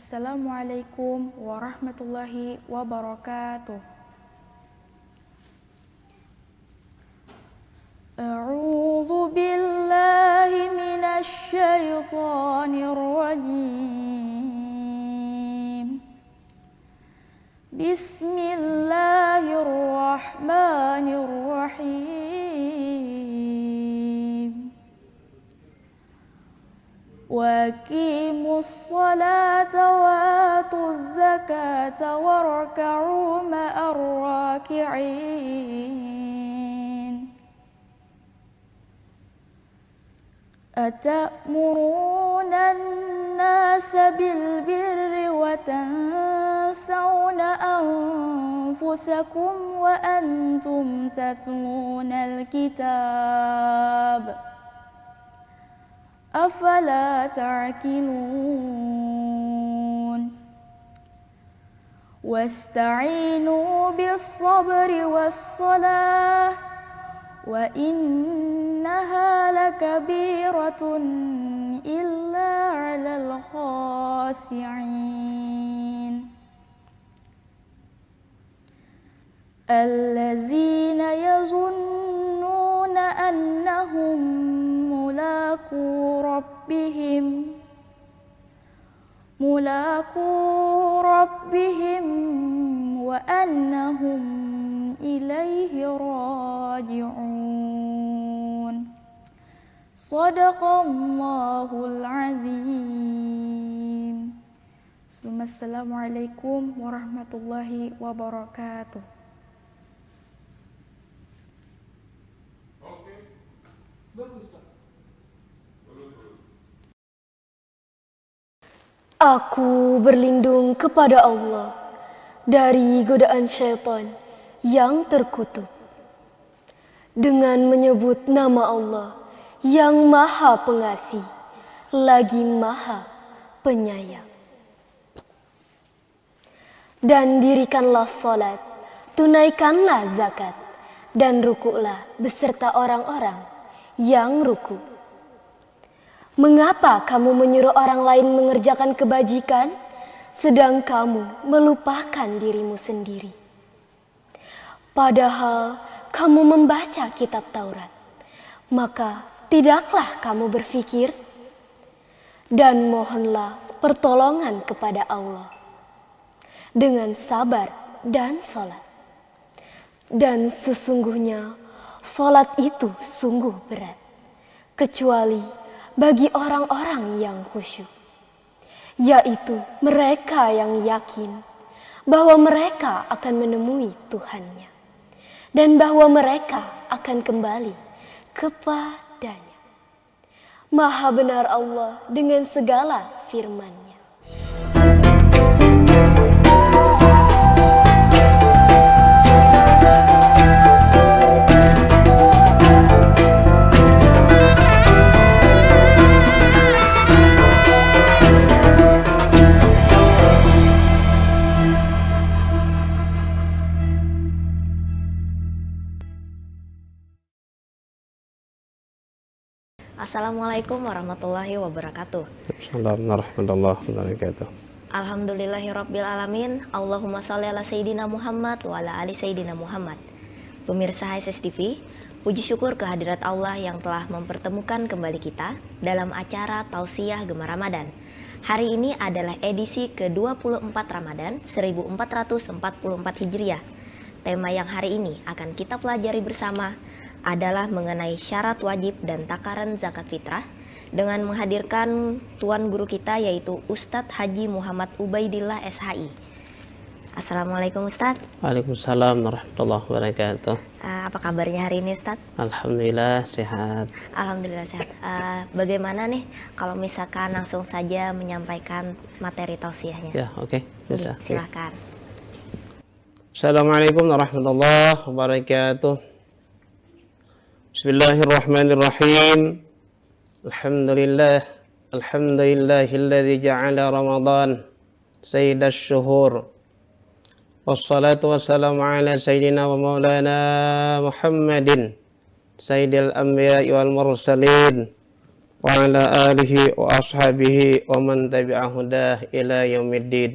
Assalamualaikum warahmatullahi wabarakatuh. A'udzu billahi minasy syaithanir rajim. Bismillahirrahmanirrahim. Wa aqimus salata wa atuz zakata warka'u ma'ar raki'in. Atamuruna an-nasa bil birri wa tansawna anfusakum wa antum tatluna al-kitab. Afala ta'qilun. Wasta'inu bis-sabri was-salah wa innaha lakabiratun illa 'alal khashi'in. Allazina yazunnuna annahum mulaku rabbihim wa annahum ilaihi raji'un. Shadaqallahul azim. Assalamualaikum warahmatullahi wabarakatuh. Oke, bagus Pak. Aku berlindung kepada Allah dari godaan syaitan yang terkutuk dengan menyebut nama Allah yang Maha Pengasih lagi Maha Penyayang. Dan dirikanlah salat, tunaikanlah zakat, dan rukuklah beserta orang-orang yang rukuk. Mengapa kamu menyuruh orang lain mengerjakan kebajikan, sedang kamu melupakan dirimu sendiri? Padahal kamu membaca kitab Taurat, maka tidaklah kamu berpikir? Dan mohonlah pertolongan kepada Allah dengan sabar dan salat. Dan sesungguhnya salat itu sungguh berat, kecuali bagi orang-orang yang khusyuk, yaitu mereka yang yakin bahwa mereka akan menemui Tuhannya dan bahwa mereka akan kembali kepadanya. Maha benar Allah dengan segala firman-Nya. Assalamualaikum warahmatullahi wabarakatuh. Assalamualaikum warahmatullahi wabarakatuh. Alhamdulillahirrabbilalamin. Allahumma sholli ala Sayyidina Muhammad wa ala ali Sayyidina Muhammad. Pemirsa HSS TV, puji syukur kehadirat Allah yang telah mempertemukan kembali kita dalam acara Tausiah Gemar Ramadan. Hari ini adalah edisi ke-24 Ramadan 1444 Hijriah. Tema yang hari ini akan kita pelajari bersama adalah mengenai syarat wajib dan takaran zakat fitrah dengan menghadirkan tuan guru kita yaitu Ustadz Haji Muhammad Ubaidillah SHI. Assalamualaikum Ustadz. Waalaikumsalam warahmatullahi wabarakatuh. Apa kabarnya hari ini Ustadz? Alhamdulillah sehat. Alhamdulillah sehat. Bagaimana nih kalau misalkan langsung saja menyampaikan materi tausiahnya? Ya, oke. Bisa. Silakan. Assalamualaikum warahmatullahi wabarakatuh. Bismillahirrahmanirrahim. Alhamdulillahilladzi ja'ala Ramadan sayyidash syuhur. Wassalatu wassalamu ala sayyidina wa maulana Muhammadin sayyidil anbiya'i wal mursalin وعلى آله وأصحابه ومن تبع هداه إلى يوم الدين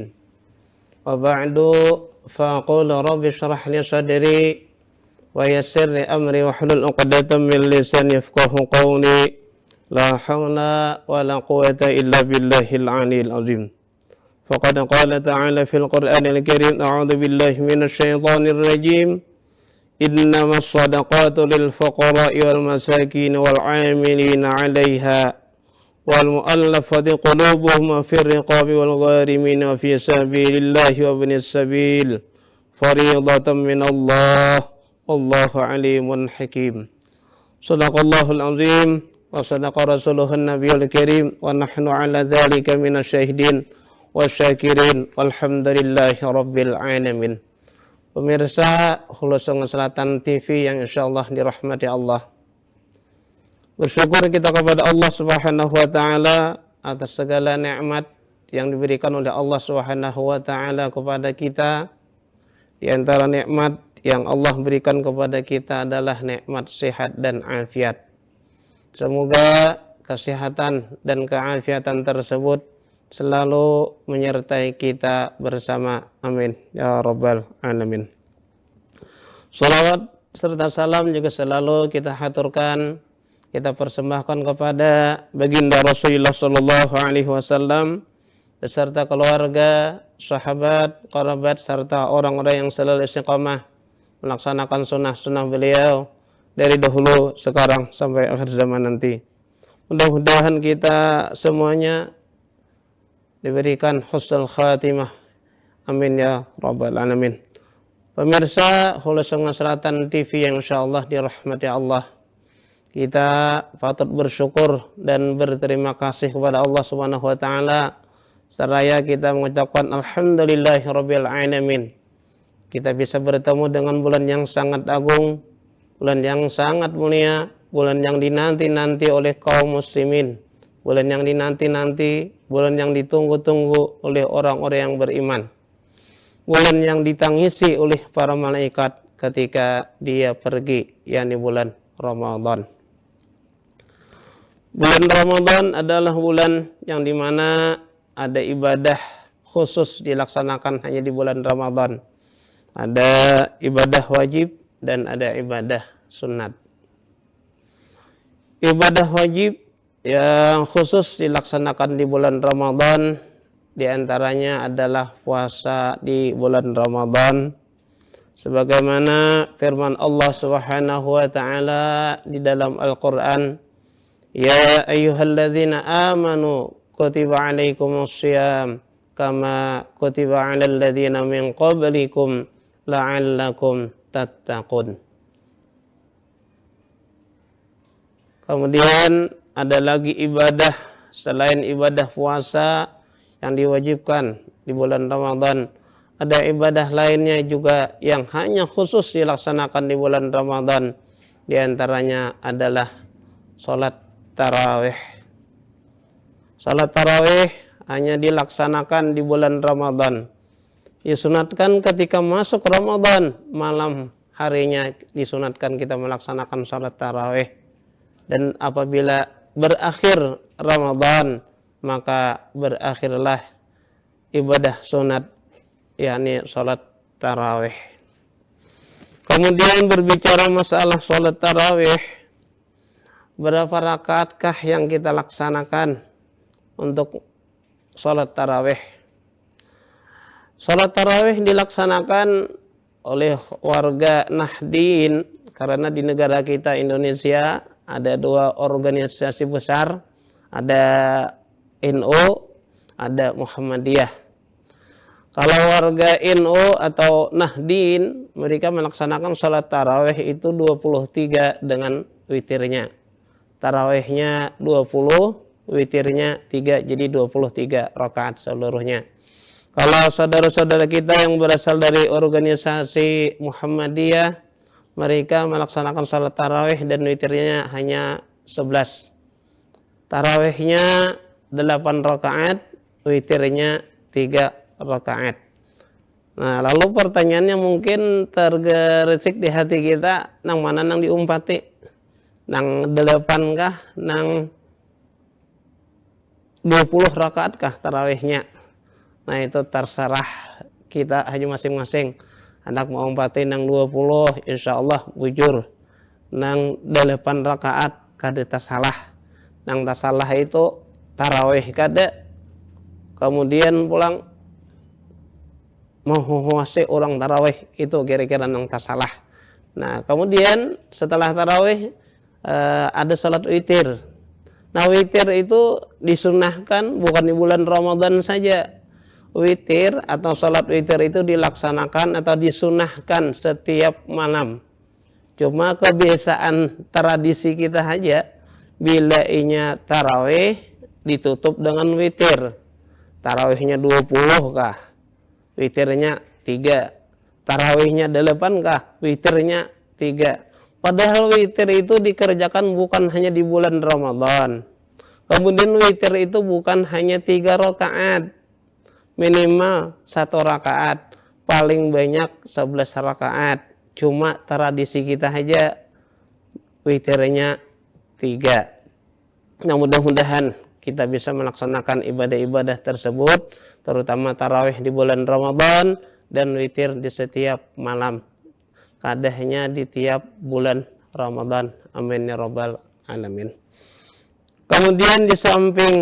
وبعد فأقول رب اشرح لي صدري ويسر لي أمري واحلل عقدة من لساني يفقهوا قولي لا حول ولا قوة إلا بالله العلي العظيم فقد قال تعالى في القرآن الكريم أعوذ بالله من الشيطان الرجيم إنما الصدقات للفقراء والمساكين والعاملين عليها والمؤلفة قلوبهم في الرقاب والغارمين وفي سبيل الله وابن السبيل فريضة من الله والله عليم حكيم صدق الله العظيم وصدق رسوله النبي الكريم ونحن على ذلك من الشاهدين والسyakirin walhamdulillahi rabbil alamin. Pemirsa Hulusungan Selatan TV yang insyaallah dirahmati Allah, bersyukur kita kepada Allah Subhanahu wa taala atas segala nikmat yang diberikan oleh Allah Subhanahu wa taala kepada kita. Di antara nikmat yang Allah berikan kepada kita adalah nikmat sehat dan afiat. Semoga kesehatan dan keafiatan tersebut selalu menyertai kita bersama. Amin ya rabbal alamin. Salawat serta salam juga selalu kita haturkan, kita persembahkan kepada baginda Rasulullah sallallahu alaihi wasallam beserta keluarga, sahabat, kerabat serta orang-orang yang selalu istiqamah melaksanakan sunnah-sunnah beliau dari dahulu, sekarang sampai akhir zaman nanti. Mudah-mudahan kita semuanya diberikan husnul khatimah. Amin ya rabbal alamin. Pemirsa Hulusungan Selatan TV yang insyaallah dirahmati Allah, kita patut bersyukur dan berterima kasih kepada Allah Subhanahu wa taala seraya kita mengucapkan alhamdulillahirabbil alamin. Kita bisa bertemu dengan bulan yang sangat agung, bulan yang sangat mulia, bulan yang dinanti-nanti oleh kaum muslimin, bulan yang dinanti-nanti, bulan yang ditunggu-tunggu oleh orang-orang yang beriman, bulan yang ditangisi oleh para malaikat ketika dia pergi, yakni bulan Ramadan. Bulan Ramadan adalah bulan yang dimana ada ibadah khusus dilaksanakan hanya di bulan Ramadan. Ada ibadah wajib dan ada ibadah sunat. Ibadah wajib yang khusus dilaksanakan di bulan Ramadan diantaranya adalah puasa di bulan Ramadan, sebagaimana firman Allah Subhanahu wa taala di dalam Al-Qur'an, ya ayyuhalladzina amanu kutiba alaikumussyiyam kama kutiba alal ladzina min qablikum la'allakum tattaqun. Kemudian ada lagi ibadah selain ibadah puasa yang diwajibkan di bulan Ramadan. Ada ibadah lainnya juga yang hanya khusus dilaksanakan di bulan Ramadan. Di antaranya adalah salat tarawih. Salat tarawih hanya dilaksanakan di bulan Ramadan. Disunatkan ketika masuk Ramadan, malam harinya disunatkan kita melaksanakan salat tarawih. Dan apabila berakhir Ramadan, maka berakhirlah ibadah sunat, yakni salat tarawih. Kemudian berbicara masalah salat tarawih, berapa rakaatkah yang kita laksanakan untuk salat tarawih? Salat tarawih dilaksanakan oleh warga Nahdien karena di negara kita Indonesia ada dua organisasi besar, ada NU, ada Muhammadiyah. Kalau warga NU atau Nahdien, mereka melaksanakan salat tarawih itu 23 dengan witirnya. Tarawihnya 20, witirnya 3, jadi 23 rakaat seluruhnya. Kalau saudara-saudara kita yang berasal dari organisasi Muhammadiyah, mereka melaksanakan salat tarawih dan witirnya hanya 11. Tarawihnya 8 rakaat, witirnya 3 rakaat. Nah, lalu pertanyaannya mungkin tergerecek di hati kita, nang mana nang diumpati? Nang 8 kah? Nang 20 rakaat kah tarawihnya? Nah itu terserah kita aja masing-masing. Anak mau umpatin nang 20, insya Allah bujur nang 8 rakaat kada tasalah. Nang tasalah itu tarawih kada, kemudian pulang menguasai orang tarawih, itu kira-kira nang tasalah. Nah kemudian setelah tarawih ada salat witir. Nah witir itu disunahkan bukan di bulan Ramadan saja. Witir atau salat witir itu dilaksanakan atau disunahkan setiap malam. Cuma kebiasaan tradisi kita aja, bila inya tarawih ditutup dengan witir. Tarawihnya 20 kah? Witirnya 3. Tarawihnya 8 kah? Witirnya 3. Padahal witir itu dikerjakan bukan hanya di bulan Ramadan. Kemudian witir itu bukan hanya 3 rakaat. Minimal 1 rakaat. Paling banyak 11 rakaat. Cuma tradisi kita aja witirnya 3. Nah mudah-mudahan kita bisa melaksanakan ibadah-ibadah tersebut, terutama tarawih di bulan Ramadan dan witir di setiap malam. Kadahnya di tiap bulan Ramadan. Amin ya rabbal alamin. Kemudian di samping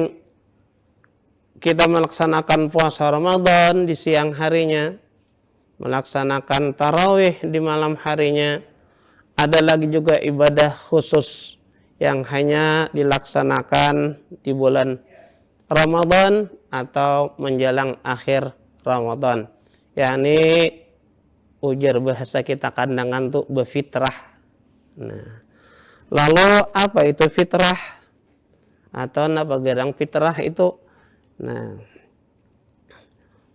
kita melaksanakan puasa Ramadan di siang harinya, melaksanakan tarawih di malam harinya, ada lagi juga ibadah khusus yang hanya dilaksanakan di bulan Ramadan atau menjelang akhir Ramadan. Yakni ujar bahasa kita kandangan tuh berfitrah. Nah, lalu apa itu fitrah? Atau apa gerang fitrah itu? Nah,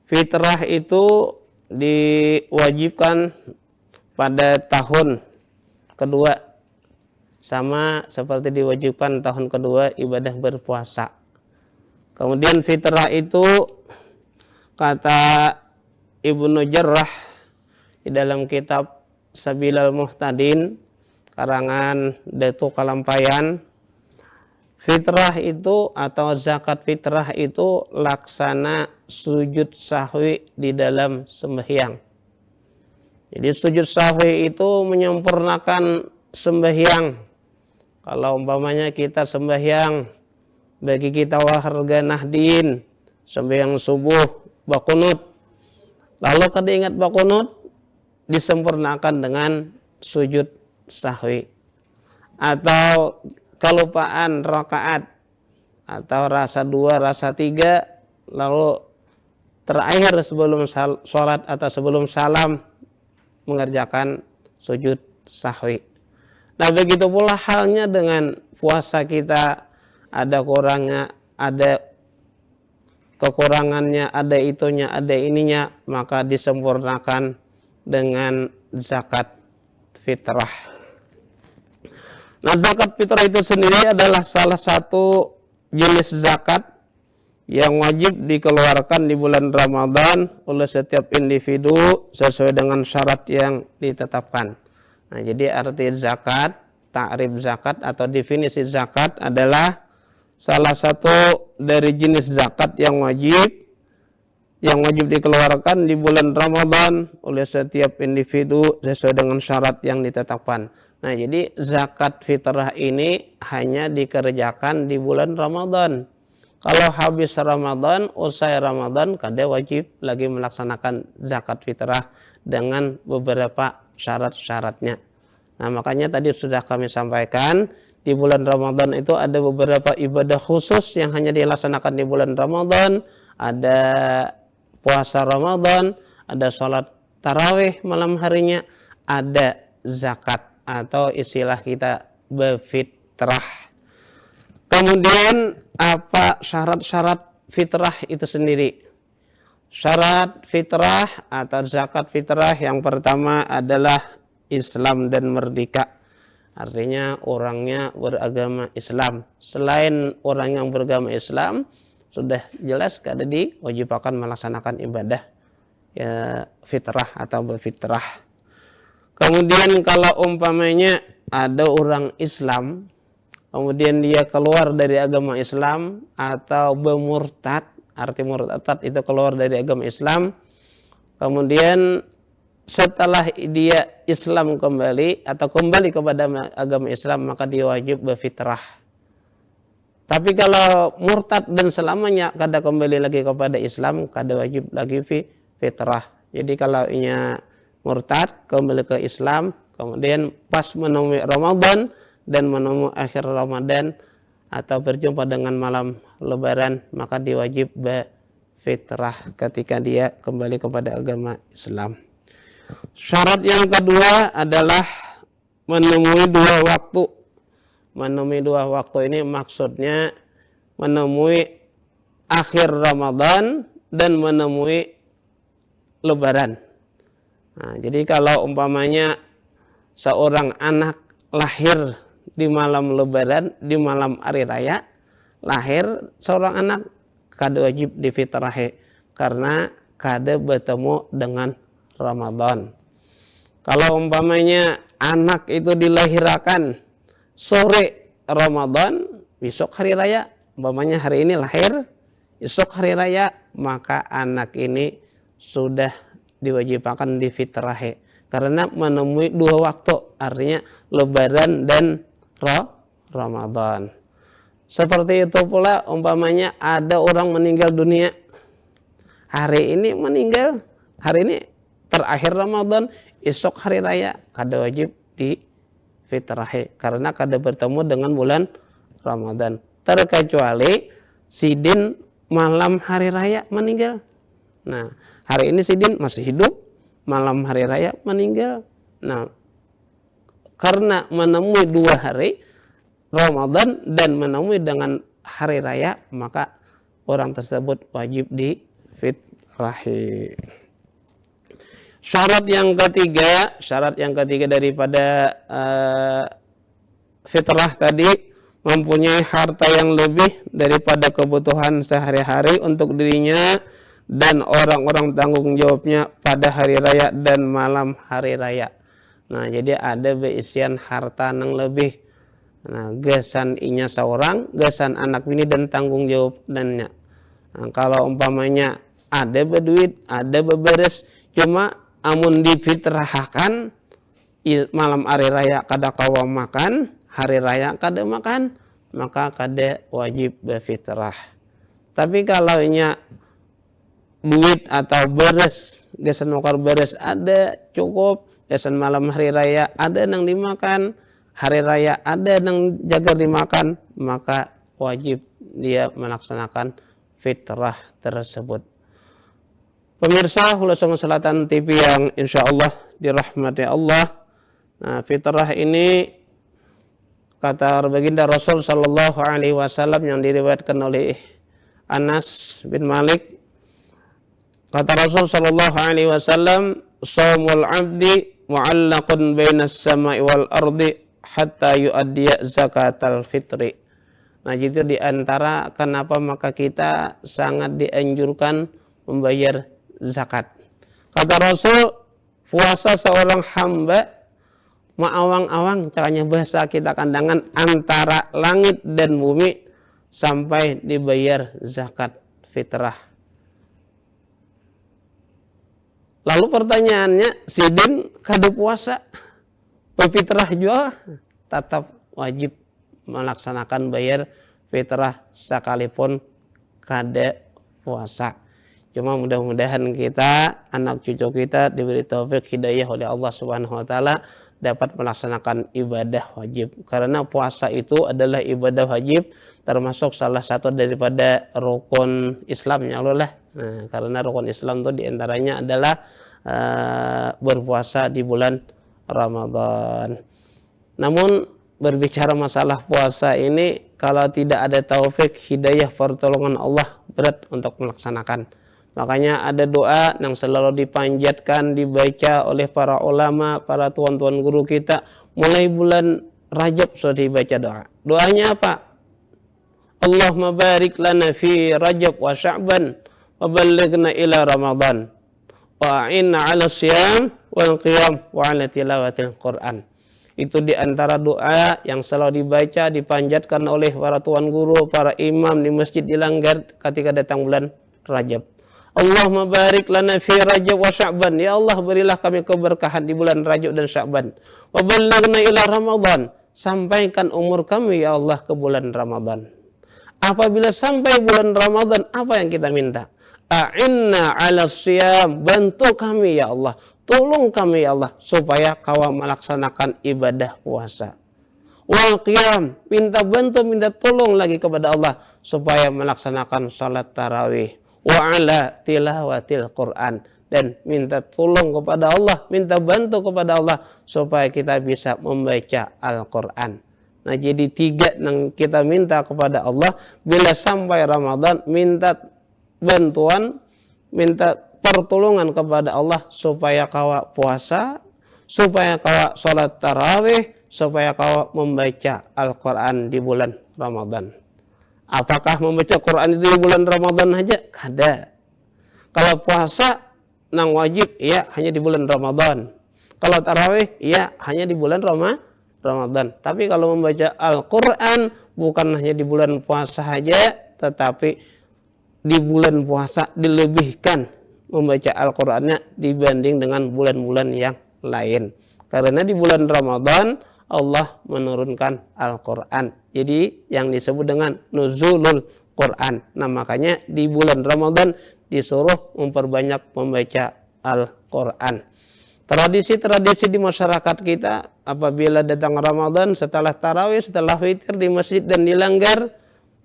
fitrah itu diwajibkan pada tahun kedua, sama seperti diwajibkan tahun kedua ibadah berpuasa. Kemudian fitrah itu kata Ibnu Jarrah di dalam kitab Sabilal Muhtadin karangan Datuk Kalampayan, fitrah itu atau zakat fitrah itu laksana sujud sahwi di dalam sembahyang. Jadi sujud sahwi itu menyempurnakan sembahyang. Kalau umpamanya kita sembahyang, bagi kita warga Nahdien, sembahyang subuh, bakunut, lalu kada ingat bakunut, disempurnakan dengan sujud sahwi. Atau kelupaan rakaat, atau rasa 2, rasa 3, lalu terakhir sebelum sholat atau sebelum salam mengerjakan sujud sahwi. Nah begitu pula halnya dengan puasa kita, ada kurangnya, ada kekurangannya, ada itunya, ada ininya, maka disempurnakan dengan zakat fitrah. Nah zakat fitrah itu sendiri adalah salah satu jenis zakat yang wajib dikeluarkan di bulan Ramadan oleh setiap individu sesuai dengan syarat yang ditetapkan. Nah, jadi arti zakat, takrif zakat atau definisi zakat adalah salah satu dari jenis zakat yang wajib dikeluarkan di bulan Ramadan oleh setiap individu sesuai dengan syarat yang ditetapkan. Nah, jadi zakat fitrah ini hanya dikerjakan di bulan Ramadan. Kalau habis Ramadan, usai Ramadan, kada wajib lagi melaksanakan zakat fitrah dengan beberapa syarat-syaratnya. Nah, makanya tadi sudah kami sampaikan, di bulan Ramadan itu ada beberapa ibadah khusus yang hanya dilaksanakan di bulan Ramadan. Ada puasa Ramadan, ada sholat tarawih malam harinya, ada zakat atau istilah kita berfitrah. Kemudian apa syarat-syarat fitrah itu sendiri? Syarat fitrah atau zakat fitrah yang pertama adalah Islam dan merdeka. Artinya orangnya beragama Islam. Selain orang yang beragama Islam, sudah jelas kada diwajibkan melaksanakan ibadah ya, fitrah atau berfitrah. Kemudian kalau umpamanya ada orang Islam kemudian dia keluar dari agama Islam atau bermurtad, arti murtad itu keluar dari agama Islam, kemudian setelah dia Islam kembali atau kembali kepada agama Islam, maka dia wajib berfitrah. Tapi kalau murtad dan selamanya kada kembali lagi kepada Islam, kada wajib lagi fitrah. Jadi kalau inya murtad kembali ke Islam, kemudian pas menemui Ramadan dan menemui akhir Ramadan atau berjumpa dengan malam Lebaran, maka dia wajib berfitrah ketika dia kembali kepada agama Islam. Syarat yang kedua adalah menemui 2 waktu. Menemui 2 waktu ini maksudnya menemui akhir Ramadan dan menemui Lebaran. Nah, jadi kalau umpamanya seorang anak lahir di malam Lebaran, di malam hari raya, lahir seorang anak, kada wajib difitrahi karena kada bertemu dengan Ramadan. Kalau umpamanya anak itu dilahirkan sore Ramadan, besok hari raya, umpamanya hari ini lahir, besok hari raya, maka anak ini sudah diwajibkan difitrahi karena menemui 2 waktu, artinya Lebaran dan Ramadan. Seperti itu pula umpamanya ada orang meninggal dunia, hari ini meninggal, hari ini terakhir Ramadan, esok hari raya, kada wajib difitrahi karena kada bertemu dengan bulan Ramadan. Terkecuali sidin malam hari raya meninggal. Nah, hari ini sidin masih hidup, malam hari raya meninggal. Nah, karena menemui 2 hari Ramadan dan menemui dengan hari raya, maka orang tersebut wajib difitrahi. Syarat yang ketiga daripada fitrah tadi, mempunyai harta yang lebih daripada kebutuhan sehari-hari untuk dirinya dan orang-orang tanggung jawabnya pada hari raya dan malam hari raya. Nah, jadi ada beisian harta yang lebih. Nah, gesan inya seorang, gesan anak bini dan tanggung jawab dannya. Nah, kalau umpamanya ada berduit, ada beberes, cuma amun difitrahkan malam hari raya kada kawa makan, hari raya kada makan, maka kada wajib berfitrah. Tapi kalau inya duit atau beres, gesan mokar beres ada cukup, gesan malam hari raya ada nang dimakan, hari raya ada nang jaga dimakan, maka wajib dia melaksanakan fitrah tersebut. Pemirsa Hulu Selatan TV yang insya Allah dirahmati Allah. Nah, fitrah ini kata baginda Rasul Sallallahu Alaihi Wasallam yang diriwayatkan oleh Anas bin Malik. Kata Rasul Sallallahu Alaihi Wasallam, "Shaumul abdi mu'allaqun bainas sama'i wal ardi hatta yu'addiya zakatal fitri." Nah, itu diantara kenapa maka kita sangat dianjurkan membayar zakat. Kata Rasul, puasa seorang hamba maawang-awang, caranya bahasa kita kandangan, antara langit dan bumi sampai dibayar zakat fitrah. Lalu pertanyaannya, sidin kada puasa, berfitrah juga tetap wajib melaksanakan bayar fitrah sekalipun kada puasa. Cuma mudah-mudahan kita, anak cucu kita diberi taufik hidayah oleh Allah Subhanahu wa taala dapat melaksanakan ibadah wajib. Karena puasa itu adalah ibadah wajib, termasuk salah satu daripada rukun Islam ya Allah. Nah, karena rukun Islam itu diantaranya adalah berpuasa di bulan Ramadan. Namun berbicara masalah puasa ini, kalau tidak ada taufik hidayah pertolongan Allah, berat untuk melaksanakan. Makanya ada doa yang selalu dipanjatkan, dibaca oleh para ulama, para tuan-tuan guru kita. Mulai bulan Rajab sudah dibaca doa. Doanya apa? Allahumma barik lana fi Rajab wa Sya'ban wa ballighna ila Ramadan wa a'inna 'ala siyam wal qiyam wa 'ala tilawatil Qur'an. Itu di antara doa yang selalu dibaca, dipanjatkan oleh para tuan guru, para imam di masjid di Langgar ketika datang bulan Rajab. Allahumma barik lana fi Rajab wa Sya'ban. Ya Allah, berilah kami keberkahan di bulan Rajab dan Sya'ban. Wa ballaghna ila Ramadan. Sampaikan umur kami ya Allah ke bulan Ramadan. Apabila sampai bulan Ramadan, apa yang kita minta? A'inna 'ala siyam. Bantu kami ya Allah. Tolong kami ya Allah supaya kau melaksanakan ibadah puasa. Wal qiyam, minta bantu, minta tolong lagi kepada Allah supaya melaksanakan salat tarawih. Wa ala tilawatil Quran, dan minta tolong kepada Allah, minta bantu kepada Allah supaya kita bisa membaca Al-Quran. Nah, jadi 3 yang kita minta kepada Allah bila sampai Ramadan, minta bantuan, minta pertolongan kepada Allah supaya kau puasa, supaya kau sholat tarawih, supaya kau membaca Al-Quran di bulan Ramadan. Apakah membaca Quran itu di bulan Ramadan saja? Kada. Kalau puasa nang wajib, ya hanya di bulan Ramadan. Kalau tarawih, ya hanya di bulan Ramadan. Tapi kalau membaca Al-Quran bukan hanya di bulan puasa saja, tetapi di bulan puasa dilebihkan membaca Al-Qur'annya dibanding dengan bulan-bulan yang lain. Karena di bulan Ramadan Allah menurunkan Al-Qur'an. Jadi yang disebut dengan nuzulul Qur'an. Nah, makanya di bulan Ramadan disuruh memperbanyak membaca Al-Qur'an. Tradisi-tradisi di masyarakat kita apabila datang Ramadan, setelah tarawih, setelah witir di masjid dan di Langgar,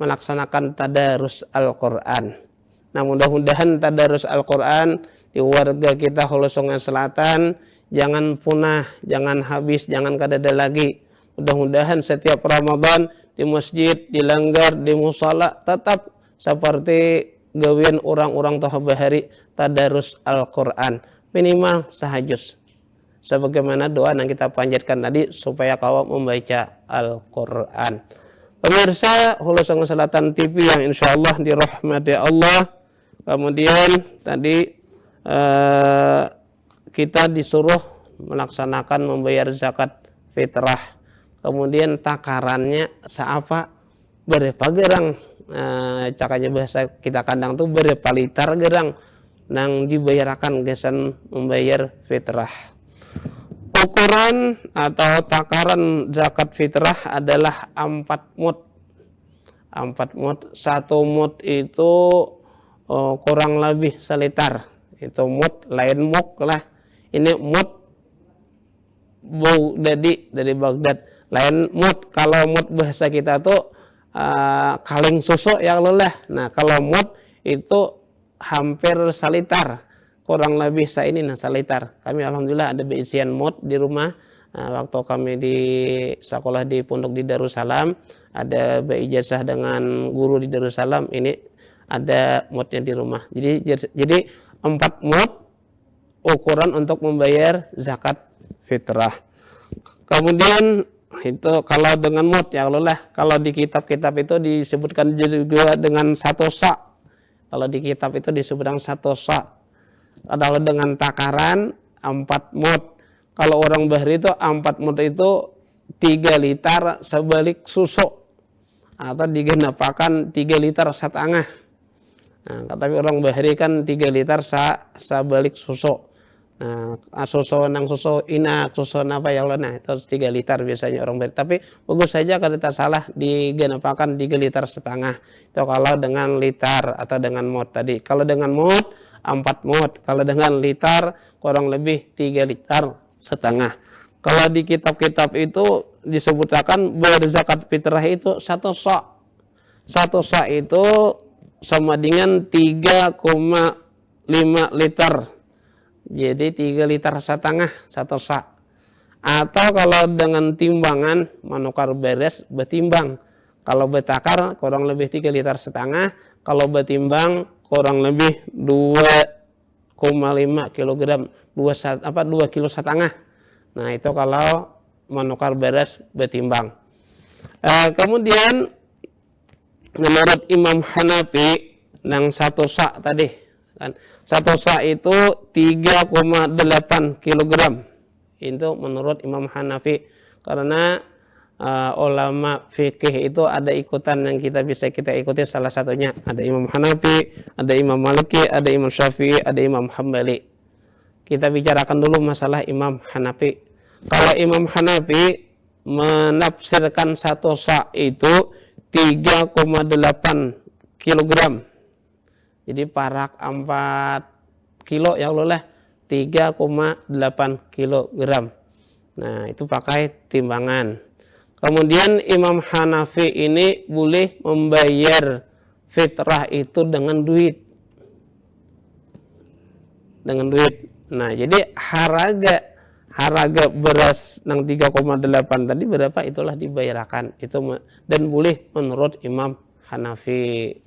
melaksanakan tadarus Al-Qur'an. Nah, mudah-mudahan tadarus Al-Quran di warga kita Hulu Sungai Selatan jangan punah, jangan habis, jangan kadada lagi. Mudah-mudahan setiap Ramadan di masjid, di Langgar, di musala tetap seperti gawian orang-orang toha bahari tadarus Al-Quran. Minimal sahajus. Sebagaimana doa yang kita panjatkan tadi supaya kau membaca Al-Quran. Pemirsa Hulu Sungai Selatan TV yang insya Allah dirahmati Allah. Kemudian tadi kita disuruh melaksanakan membayar zakat fitrah. Kemudian takarannya seapa berapa gerang, cakanya bahasa kita kandang tuh berapa liter gerang nang dibayarkan gesan membayar fitrah. Ukuran atau takaran zakat fitrah adalah 4 mud. 4 mud, 1 mud itu kurang lebih seliter. Itu mud, lain muk lah. Ini mud Baghdadi dari Baghdad. Lain mud, kalau mud bahasa kita tuh kaleng susu ya lelah. Nah, kalau mud itu hampir seliter. Kurang lebih ini nah seliter. Kami alhamdulillah ada beisian mud di rumah. Waktu kami di sekolah di pondok di Darussalam, ada beijazah dengan guru di Darussalam, ini ada mudnya di rumah. Jadi 4 mud ukuran untuk membayar zakat fitrah. Kemudian itu kalau dengan mud ya Allah, kalau di kitab-kitab itu disebutkan juga dengan 1 sa'. Kalau di kitab itu disebutkan 1 sa'. Adalah dengan takaran 4 mud. Kalau orang bahari itu 4 mud itu 3 liter sebalik susu, atau digenapakan 3 liter setengah. Nah, tapi orang bahari kan 3 liter sebalik susu. Nah, susu nang susu inak, susu apa ya Allah, nah itu 3 liter biasanya orang bahari. Tapi bagus saja kalau tidak salah digenapakan 3 liter setengah. Itu kalau dengan liter atau dengan mud tadi. Kalau dengan mud 4 mud, kalau dengan liter kurang lebih 3 liter setengah. Kalau di kitab-kitab itu disebutkan berzakat fitrah itu 1 sa'. 1 sa' itu sama dengan 3,5 liter. Jadi 3 liter setengah 1 sa'. Atau kalau dengan timbangan manukar beres betimbang. Kalau betakar kurang lebih 3 liter setengah. Kalau betimbang kurang lebih 2,5 kilogram, 2 kilo setengah. Nah, itu kalau manukar beres betimbang. Kemudian menurut Imam Hanafi yang 1 sa' tadi kan, 1 sa' itu 3,8 kilogram. Itu menurut Imam Hanafi. Karena ulama fikih itu ada ikutan yang kita ikuti, salah satunya ada Imam Hanafi, ada Imam Maliki, ada Imam Syafi'i, ada Imam Hambali. Kita bicarakan dulu masalah Imam Hanafi. Kalau Imam Hanafi menafsirkan satu sa' itu 3,8 kilogram. Jadi parak 4 kilo ya Allah lah, 3,8 kilogram. Nah itu pakai timbangan. Kemudian Imam Hanafi ini boleh membayar fitrah itu dengan duit. Dengan duit. Nah, jadi haraga beras yang 3,8 tadi berapa itulah dibayarkan. Dan boleh menurut Imam Hanafi.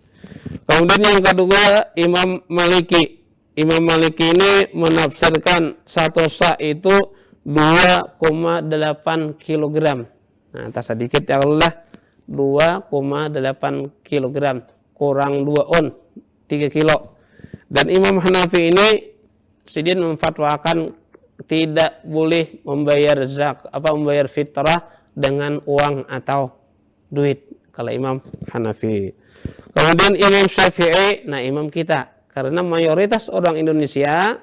Kemudian yang kedua Imam Maliki. Imam Maliki ini menafsirkan satu sa' itu 2,8 kilogram. Nah, tak sedikit ya Allah, 2,8 kilogram kurang 2 on, 3 kilo. Dan Imam Hanafi ini sidin memfatwakan tidak boleh membayar membayar fitrah dengan uang atau duit kalau Imam Hanafi. Kemudian Imam Syafi'i, nah imam kita, karena mayoritas orang Indonesia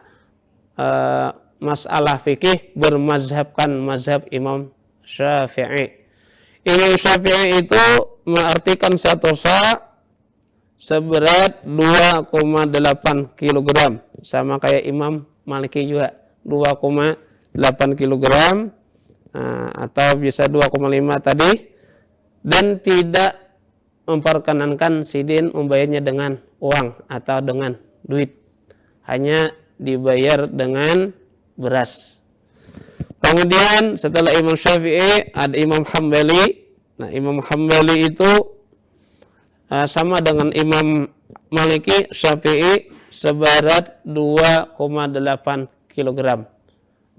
masalah fikih bermazhabkan mazhab Imam Syafi'i. Imam Syafi'i itu mengartikan satu sa' seberat 2,8 kilogram, sama kayak Imam Maliki juga 2,8 kilogram, atau bisa 2,5 tadi, dan tidak memperkenankan sidin membayarnya dengan uang atau dengan duit, hanya dibayar dengan beras. Kemudian setelah Imam Syafi'i ada Imam Hambali. Nah, Imam Hambali itu sama dengan Imam Maliki, Syafi'i seberat 2,8 kilogram.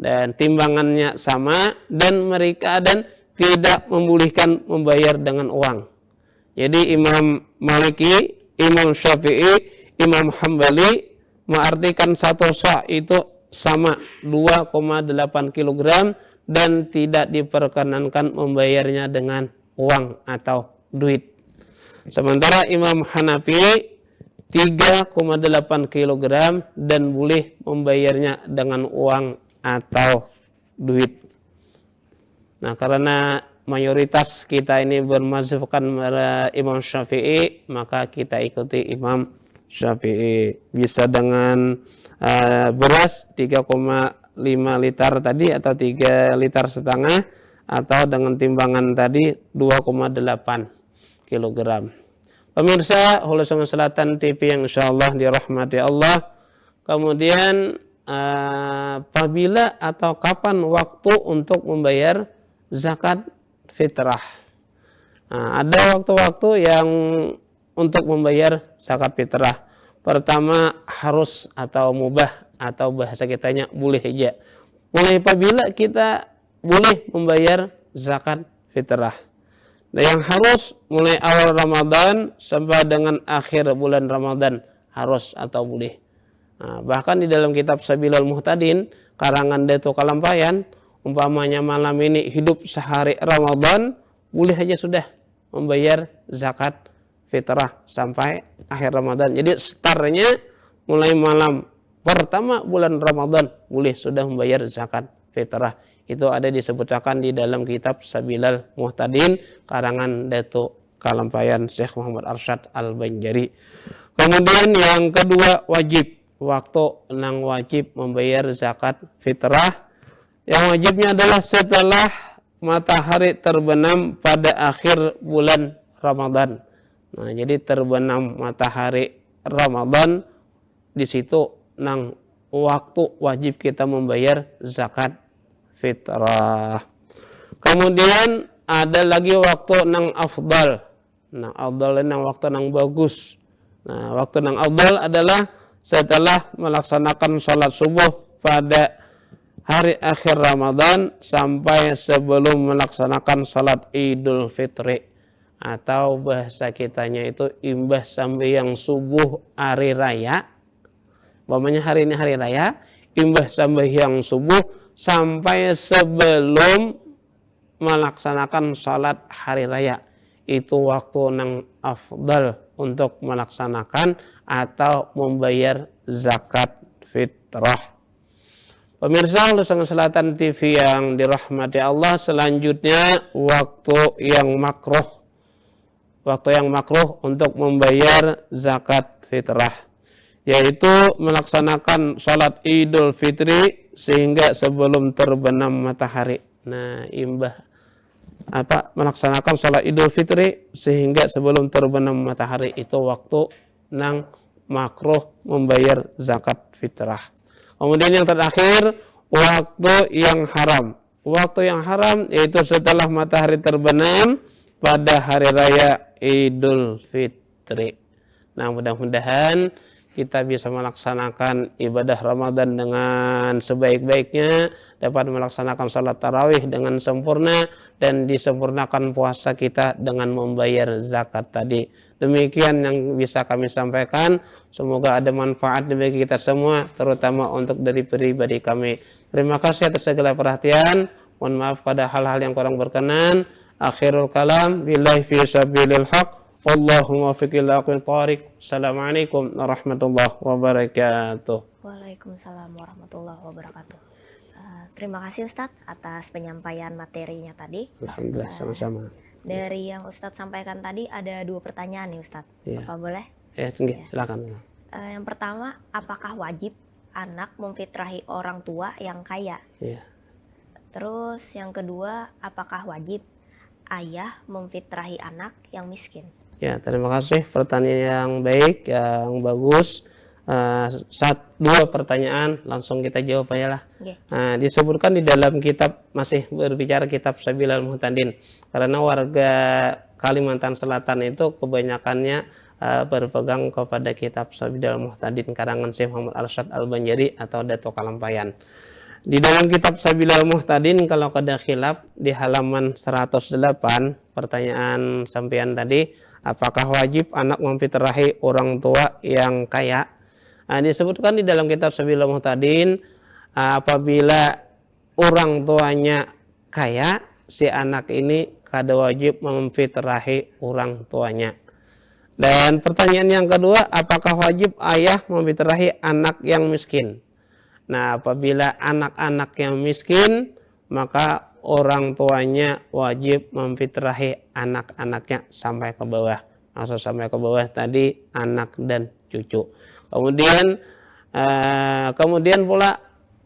Dan timbangannya sama dan mereka tidak membolehkan membayar dengan uang. Jadi Imam Maliki, Imam Syafi'i, Imam Hambali mengartikan satu sa' itu sama 2,8 kilogram dan tidak diperkenankan membayarnya dengan uang atau duit. Sementara Imam Hanafi 3,8 kilogram dan boleh membayarnya dengan uang atau duit. Nah, karena mayoritas kita ini bermazhabkan Imam Syafi'i, maka kita ikuti Imam Syafi'i. Bisa dengan beras 3,5 liter tadi atau 3,5 liter, atau dengan timbangan tadi 2,8 kilogram. Pemirsa Hulu Sungai Selatan TV yang insyaallah dirahmati Allah. Kemudian apabila atau kapan waktu untuk membayar zakat fitrah? Ada waktu-waktu yang untuk membayar zakat fitrah. Pertama harus atau mubah, atau bahasa kitanya boleh aja. Mulai apabila kita boleh membayar zakat fitrah. Dan yang harus mulai awal Ramadan sampai dengan akhir bulan Ramadan harus atau boleh. Bahkan di dalam kitab Sabilul Muhtadin karangan Dato' Kalampayan, umpamanya malam ini hidup sehari Ramadan, boleh aja sudah membayar zakat fitrah sampai akhir Ramadan. Jadi startnya mulai malam pertama bulan Ramadan boleh sudah membayar zakat fitrah. Itu ada disebutkan di dalam kitab Sabilul Muhtadin karangan Dato' Kalampayan Syekh Muhammad Arsyad Al-Banjari. Kemudian yang kedua wajib, waktu nang wajib membayar zakat fitrah. Yang wajibnya adalah setelah matahari terbenam pada akhir bulan Ramadan. Nah, jadi terbenam matahari Ramadan, di situ nang waktu wajib kita membayar zakat fitrah. Kemudian ada lagi waktu nang afdal. Nah, afdal nang waktu nang bagus. Nah, waktu nang afdal adalah setelah melaksanakan sholat subuh pada hari akhir Ramadan sampai sebelum melaksanakan sholat Idul Fitri, atau bahasa kitanya itu imbah sampai yang subuh hari raya. Umpamanya hari ini hari raya, imbah sampai yang subuh sampai sebelum melaksanakan salat hari raya itu waktu nang afdal untuk melaksanakan atau membayar zakat fitrah. Pemirsa Lusangan Selatan TV yang dirahmati Allah, selanjutnya waktu yang makruh. Waktu yang makruh untuk membayar zakat fitrah, yaitu melaksanakan salat Idul Fitri sehingga sebelum terbenam matahari. Nah, melaksanakan salat Idul Fitri sehingga sebelum terbenam matahari itu waktu nang makruh membayar zakat fitrah. Kemudian yang terakhir, waktu yang haram. Waktu yang haram yaitu setelah matahari terbenam pada hari raya Idul Fitri. Nah, mudah-mudahan kita bisa melaksanakan ibadah Ramadan dengan sebaik-baiknya, dapat melaksanakan salat tarawih dengan sempurna, dan disempurnakan puasa kita dengan membayar zakat tadi. Demikian yang bisa kami sampaikan. Semoga ada manfaat bagi kita semua, terutama untuk dari pribadi kami. Terima kasih atas segala perhatian. Mohon maaf pada hal-hal yang kurang berkenan. Akhirul kalam, billahi fi sabilil haq. Wallahumma fiqil aqil tariq. Assalamualaikum warahmatullahi wabarakatuh. Waalaikumsalam warahmatullahi wabarakatuh. Terima kasih Ustadz atas penyampaian materinya tadi. Alhamdulillah, sama-sama. Dari yang Ustadz sampaikan tadi ada 2 pertanyaan nih Ustadz. Iya. Apa boleh? Silakan. Yang pertama, apakah wajib anak memfitrahi orang tua yang kaya? Iya. Terus yang kedua, apakah wajib ayah memfitrahi anak yang miskin? Ya, terima kasih, pertanyaan yang baik, yang bagus. 2 pertanyaan langsung kita jawab aja lah. Disebutkan di dalam kitab, masih berbicara kitab Sabilal Muhtadin, karena warga Kalimantan Selatan itu kebanyakannya berpegang kepada kitab Sabilal Muhtadin karangan Syekh Muhammad Arsyad Al-Banjari atau Dato Kalampayan. Di dalam kitab Sabilal Muhtadin, kalau ada khilaf di halaman 108, pertanyaan sampean tadi, apakah wajib anak memfitrahi orang tua yang kaya? Disebutkan di dalam kitab Sabilal Muhtadin, apabila orang tuanya kaya, si anak ini kada wajib memfitrahi orang tuanya. Dan pertanyaan yang kedua, apakah wajib ayah memfitrahi anak yang miskin? Nah, apabila anak-anak yang miskin, maka orang tuanya wajib memfitrahi anak-anaknya sampai ke bawah. Maksud sampai ke bawah tadi anak dan cucu. Kemudian pula,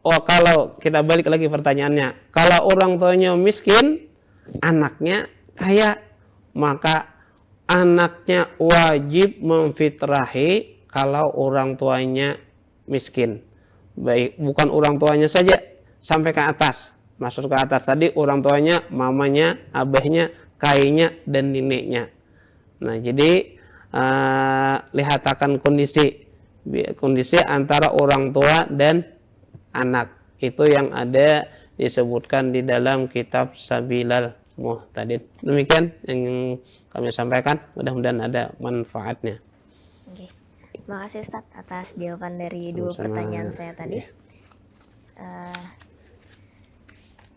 kalau kita balik lagi pertanyaannya, kalau orang tuanya miskin, anaknya kaya, maka anaknya wajib memfitrahi kalau orang tuanya miskin. Baik, bukan orang tuanya saja, sampai ke atas. Maksud ke atas tadi orang tuanya, mamanya, abahnya, kainya, dan neneknya. Nah, jadi lihat akan kondisi antara orang tua dan anak. Itu yang ada disebutkan di dalam kitab Sabilal Muhtadin. Demikian yang kami sampaikan, mudah-mudahan ada manfaatnya. Terima kasih Ustadz atas jawaban dari 2 pertanyaan saya tadi.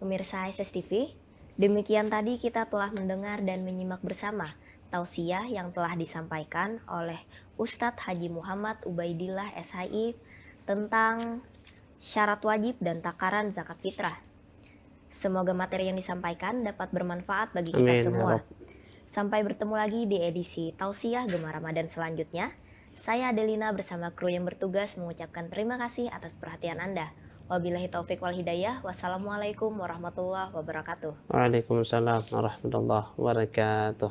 Pemirsa SSTV, demikian tadi kita telah mendengar dan menyimak bersama tausiah yang telah disampaikan oleh Ustadz Haji Muhammad Ubaidillah SHI tentang syarat wajib dan takaran zakat fitrah. Semoga materi yang disampaikan dapat bermanfaat bagi kita semua. Sampai bertemu lagi di edisi tausiah Gemar Ramadan selanjutnya. Saya Adelina bersama kru yang bertugas mengucapkan terima kasih atas perhatian Anda. Wabillahi taufik wal hidayah. Wassalamualaikum warahmatullahi wabarakatuh. Waalaikumsalam warahmatullahi wabarakatuh.